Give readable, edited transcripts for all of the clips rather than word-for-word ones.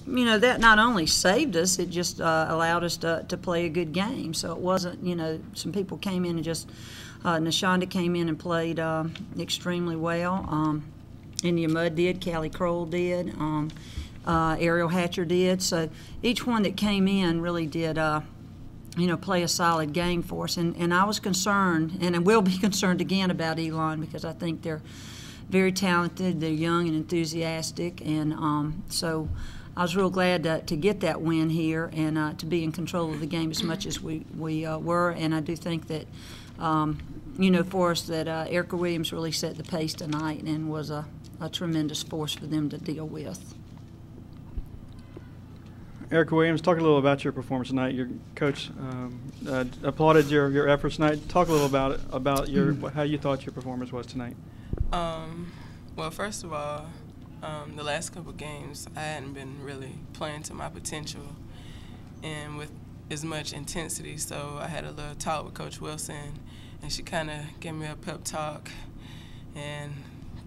that not only saved us, it just allowed us to play a good game. So it wasn't, some people came in and just, Nashonda came in and played extremely well. India Mudd did, Callie Kroll did, Ariel Hatcher did. So each one that came in really did, play a solid game for us. And I was concerned, and I will be concerned again about Elon, because I think they're very talented, they're young and enthusiastic, and so I was real glad to get that win here and to be in control of the game as much as we were. And I do think that, for us, that Erica Williams really set the pace tonight and was a tremendous force for them to deal with. Erica Williams, talk a little about your performance tonight. Your coach applauded your efforts tonight. Talk a little about how you thought your performance was tonight. Well, first of all, the last couple games I hadn't been really playing to my potential and with as much intensity, so I had a little talk with Coach Wilson, and she kind of gave me a pep talk and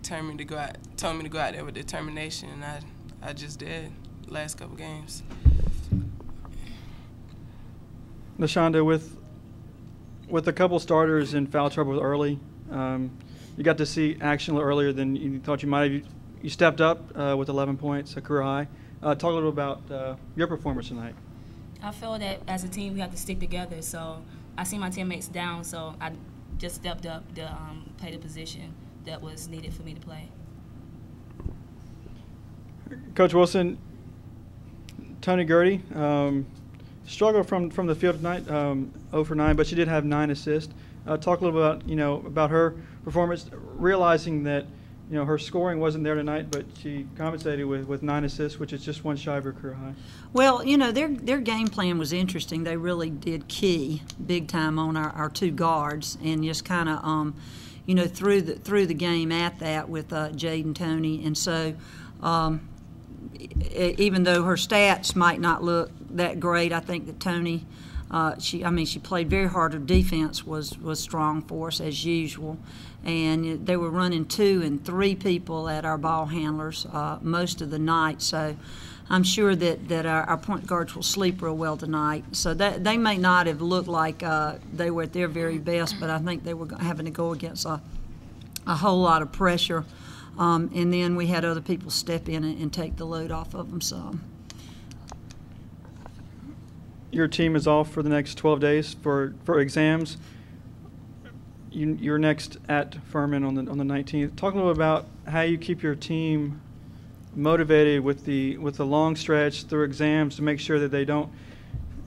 told me to go out there with determination, and I just did the last couple games. Nashonda, with a couple starters in foul trouble early, you got to see action a little earlier than you thought you might have. You stepped up with 11 points, a career high. Talk a little about your performance tonight. I feel that as a team we have to stick together. So I see my teammates down, so I just stepped up to play the position that was needed for me to play. Coach Wilson, Tony Gertie struggled from the field tonight, 0 for 9, but she did have 9 assists. Talk a little about her performance, realizing that her scoring wasn't there tonight, but she compensated with 9 assists, which is just one shy of her career high. Well, their game plan was interesting. They really did key big time on our 2 guards and just kind of threw the game at that with Jade and Tony. And so even though her stats might not look that great, I think that Tony, she played very hard. Her defense was strong for us as usual, and they were running 2 and 3 people at our ball handlers most of the night. So I'm sure that our point guards will sleep real well tonight. So that they may not have looked like they were at their very best, but I think they were having to go against a whole lot of pressure, and then we had other people step in and take the load off of them some. Your team is off for the next 12 days for exams. You're next at Furman on the 19th. Talk a little about how you keep your team motivated with the long stretch through exams to make sure that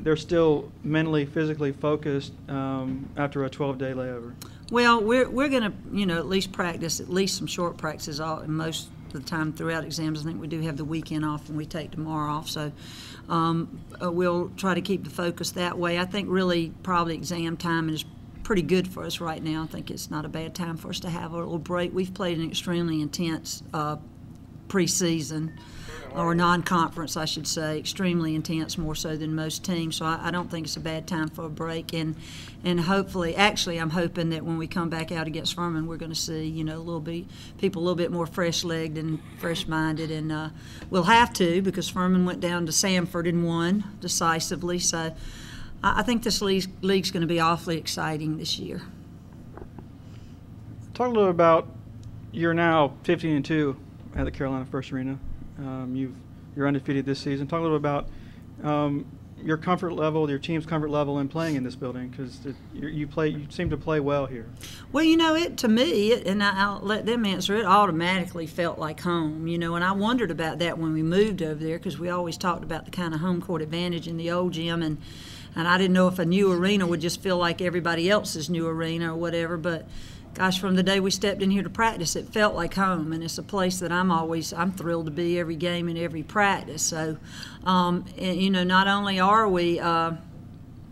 they're still mentally, physically focused after a 12-day layover. Well, we're going to at least practice at least some short practices most of the time throughout exams. I think we do have the weekend off and we take tomorrow off, so we'll try to keep the focus that way. I think really probably exam time is pretty good for us right now. I think it's not a bad time for us to have a little break. We've played an extremely intense preseason, or non-conference, I should say, extremely intense, more so than most teams. So I don't think it's a bad time for a break. And hopefully, actually, I'm hoping that when we come back out against Furman, we're going to see, people a little bit more fresh-legged and fresh-minded. And we'll have to, because Furman went down to Samford and won decisively. So I think this league's going to be awfully exciting this year. Talk a little about, you're now 15-2 at the Carolina First Arena. You're undefeated this season. Talk a little about your comfort level, your team's comfort level in playing in this building, because you seem to play well here. Well, to me, and I'll let them answer it, automatically felt like home. And I wondered about that when we moved over there, because we always talked about the kind of home court advantage in the old gym, and I didn't know if a new arena would just feel like everybody else's new arena or whatever, but gosh, from the day we stepped in here to practice, it felt like home, and it's a place that I'm thrilled to be every game and every practice. So, not only are we,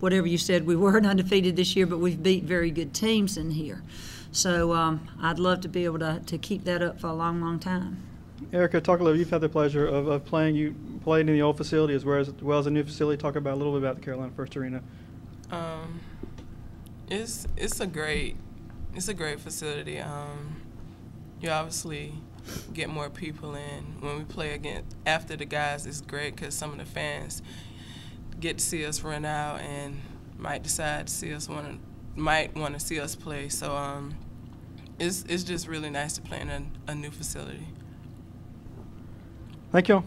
whatever you said, we weren't undefeated this year, but we've beat very good teams in here. So I'd love to be able to keep that up for a long, long time. Erica, talk a little. You've had the pleasure of playing. You played in the old facility as well as a new facility. Talk a little bit about the Carolina First Arena. It's a great facility. You obviously get more people in. When we play again after the guys, it's great because some of the fans get to see us run out and might decide to see us might want to see us play. So it's just really nice to play in a new facility. Thank you.